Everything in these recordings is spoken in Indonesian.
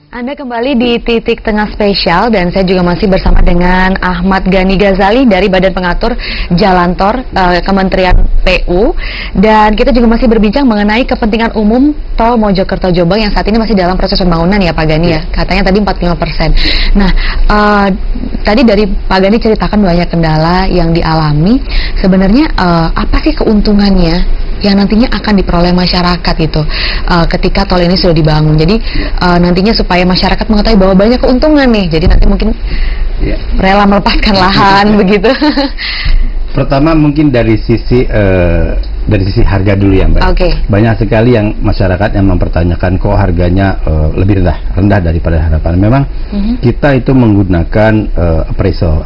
Anda kembali di Titik Tengah Spesial dan saya juga masih bersama dengan Ahmad Ghani Ghazali dari Badan Pengatur Jalan Tol Kementerian PU, dan kita juga masih berbincang mengenai kepentingan umum Tol Mojokerto Jombang yang saat ini masih dalam proses pembangunan ya Pak Ghani ya, katanya tadi 45%. Nah, tadi dari Pak Ghani ceritakan banyak kendala yang dialami. Sebenarnya apa sih keuntungannya yang nantinya akan diperoleh masyarakat itu ketika tol ini sudah dibangun? Jadi nantinya supaya masyarakat mengetahui bahwa banyak keuntungan nih, jadi nanti mungkin rela melepaskan lahan begitu. Pertama mungkin dari sisi harga dulu ya Mbak. Banyak sekali yang masyarakat yang mempertanyakan kok harganya lebih rendah daripada harapan. Memang kita itu menggunakan appraisal,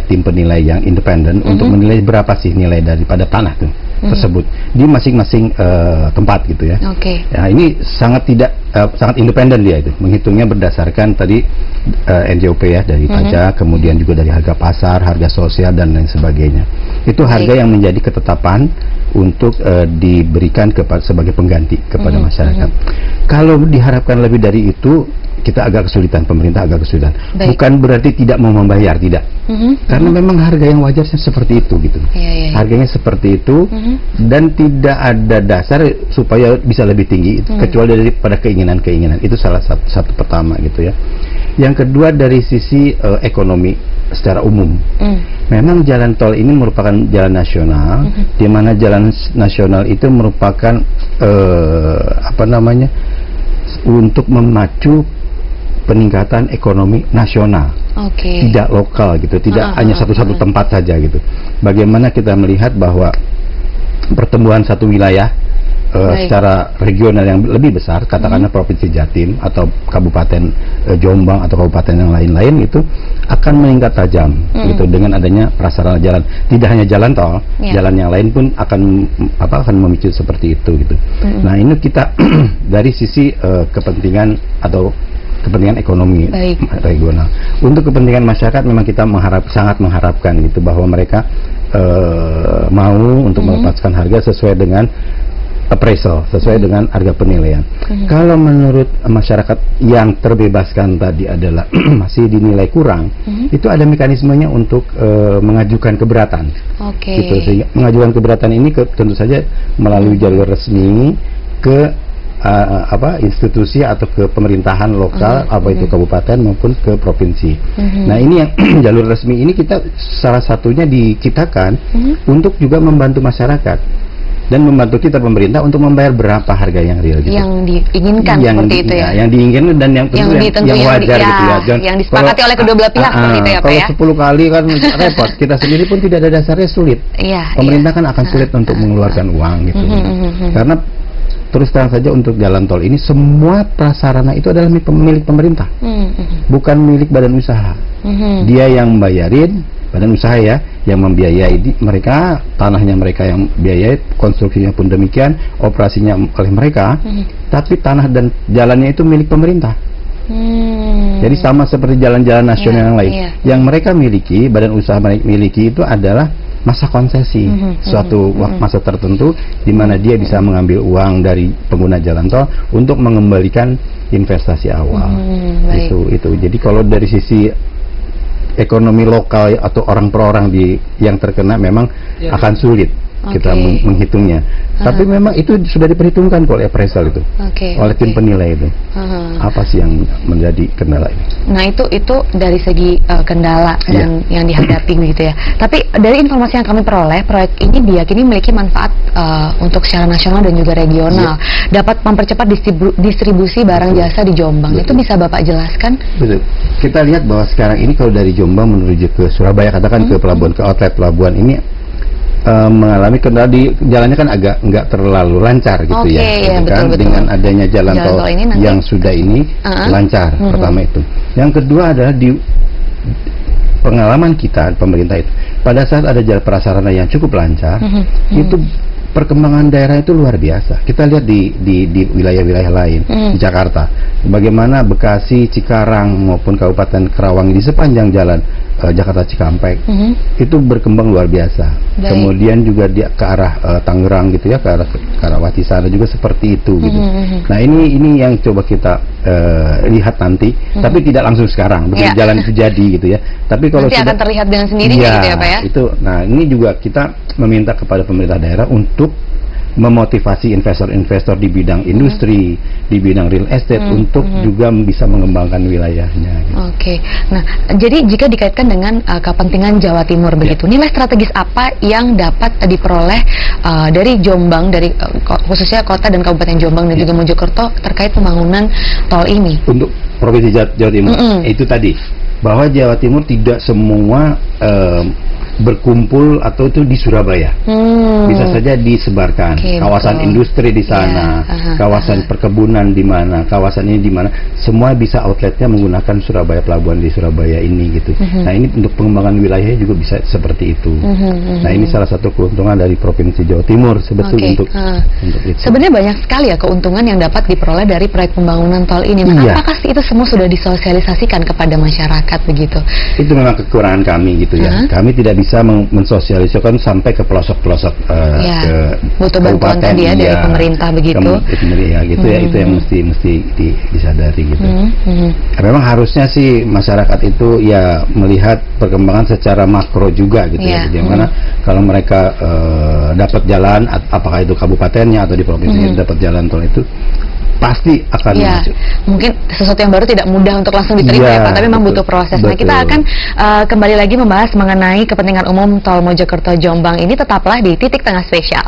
tim penilai yang independen untuk menilai berapa sih nilai daripada tanah tuh tersebut di masing-masing tempat gitu ya. Ya, ini sangat independen dia itu, menghitungnya berdasarkan tadi NJOP ya, dari pajak, kemudian juga dari harga pasar, harga sosial dan lain sebagainya. Itu harga yang menjadi ketetapan untuk diberikan sebagai pengganti kepada masyarakat. Kalau diharapkan lebih dari itu, kita agak kesulitan, pemerintah agak kesulitan. Bukan berarti tidak mau membayar, tidak. Karena memang harga yang wajarnya seperti itu gitu. Harganya seperti itu dan tidak ada dasar supaya bisa lebih tinggi kecuali daripada keinginan-keinginan. Itu salah satu pertama gitu ya. Yang kedua dari sisi ekonomi secara umum. Memang jalan tol ini merupakan jalan nasional, di mana jalan nasional itu merupakan untuk memacu peningkatan ekonomi nasional, tidak lokal gitu, tidak hanya satu tempat saja gitu. Bagaimana kita melihat bahwa pertumbuhan satu wilayah secara regional yang lebih besar, katakanlah Provinsi Jatim atau Kabupaten Jombang atau kabupaten yang lain-lain itu akan meningkat tajam gitu dengan adanya prasarana jalan. Tidak hanya jalan tol, jalan yang lain pun akan memicu seperti itu gitu. Nah, ini kita dari sisi kepentingan atau kepentingan ekonomi regional. Untuk kepentingan masyarakat memang kita sangat mengharapkan gitu bahwa mereka mau untuk melepaskan harga sesuai dengan appraisal, sesuai dengan harga penilaian. Kalau menurut masyarakat yang terbebaskan tadi adalah masih dinilai kurang, itu ada mekanismenya untuk mengajukan keberatan. Gitu. Sehingga mengajukan keberatan ini tentu saja melalui jalur resmi ke institusi atau ke pemerintahan lokal, apa itu kabupaten maupun ke provinsi. Nah, ini yang jalur resmi ini kita salah satunya diciptakan untuk juga membantu masyarakat dan membantu kita pemerintah untuk membayar berapa harga yang real gitu. Yang diinginkan seperti itu ya. Yang diinginkan dan yang wajar gitu ya. Yang disepakati oleh kedua belah pihak seperti itu ya Pak ya. Kalau 10 kali kan repot. Kita sendiri pun tidak ada dasarnya, sulit. Pemerintah kan akan sulit untuk mengeluarkan uang gitu. Karena terus terang saja untuk jalan tol ini semua prasarana itu adalah milik pemerintah, bukan milik badan usaha. Dia yang membayarin, badan usaha ya, yang membiayai mereka, tanahnya mereka yang biayai, konstruksinya pun demikian, operasinya oleh mereka, tapi tanah dan jalannya itu milik pemerintah. Jadi sama seperti jalan-jalan nasional yang lain, yang mereka miliki, badan usaha miliki itu adalah masa konsesi, suatu masa tertentu di mana dia bisa mengambil uang dari pengguna jalan tol untuk mengembalikan investasi awal. Itu. Jadi kalau dari sisi ekonomi lokal atau orang per orang yang terkena memang akan sulit kita menghitungnya. Tapi memang itu sudah diperhitungkan oleh appraisal itu, oleh tim penilai itu. Apa sih yang menjadi kendala ini? Nah, itu dari segi kendala dan yang dihadapi gitu ya. Tapi dari informasi yang kami peroleh, proyek ini diyakini memiliki manfaat untuk secara nasional dan juga regional. Dapat mempercepat distribusi barang jasa di Jombang. Itu bisa Bapak jelaskan? Betul. Kita lihat bahwa sekarang ini kalau dari Jombang menuju ke Surabaya, katakan ke pelabuhan, ke outlet pelabuhan ini mengalami kendala di jalannya kan agak nggak terlalu lancar gitu ya, betul. Dengan adanya jalan tol yang sudah ini lancar. Pertama itu. Yang kedua adalah di pengalaman kita pemerintah itu pada saat ada jalan prasarana yang cukup lancar, itu perkembangan daerah itu luar biasa. Kita lihat di wilayah-wilayah lain di Jakarta, bagaimana Bekasi, Cikarang maupun Kabupaten Kerawang di sepanjang jalan Jakarta Cikampek itu berkembang luar biasa. Kemudian juga dia ke arah Tangerang gitu ya, ke arah Karawaci sana juga seperti itu gitu. Nah ini yang coba kita lihat nanti, tapi tidak langsung sekarang begitu jalan itu jadi gitu ya. Tapi kalau nanti akan terlihat dengan sendirinya gitu ya Pak ya. Itu, nah ini juga kita meminta kepada pemerintah daerah untuk memotivasi investor-investor di bidang industri, di bidang real estate untuk juga bisa mengembangkan wilayahnya. Gitu. Oke, nah jadi jika dikaitkan dengan kepentingan Jawa Timur begitu, nilai strategis apa yang dapat diperoleh dari Jombang, dari khususnya kota dan Kabupaten Jombang dan juga Mojokerto terkait pembangunan tol ini? Untuk Provinsi Jawa Timur, itu tadi bahwa Jawa Timur tidak semua berkumpul atau itu di Surabaya, bisa saja disebarkan. Kawasan industri di sana, kawasan perkebunan di mana, kawasan ini di mana, semua bisa outletnya menggunakan Surabaya, pelabuhan di Surabaya ini gitu. Nah ini untuk pengembangan wilayahnya juga bisa seperti itu. Nah ini salah satu keuntungan dari Provinsi Jawa Timur sebetulnya untuk itu. Sebenarnya banyak sekali ya keuntungan yang dapat diperoleh dari proyek pembangunan tol ini. Nah, apakah itu semua sudah disosialisasikan kepada masyarakat begitu? Itu memang kekurangan kami gitu ya. Kami tidak bisa mensosialisasikan sampai ke pelosok-pelosok butuh bantuan tadi ya dari pemerintah begitu. Gitu ya, itu yang mesti disadari gitu. Memang harusnya sih masyarakat itu ya melihat perkembangan secara makro juga gitu ya. Bagaimana kalau mereka dapat jalan, apakah itu kabupatennya atau di provinsinya dapat jalan tol itu pasti akan masuk. Mungkin sesuatu yang baru tidak mudah untuk langsung diterima ya Pak, tapi memang butuh proses. Nah kita akan kembali lagi membahas mengenai kepentingan umum tol Mojokerto Jombang ini, tetaplah di Titik Tengah Spesial.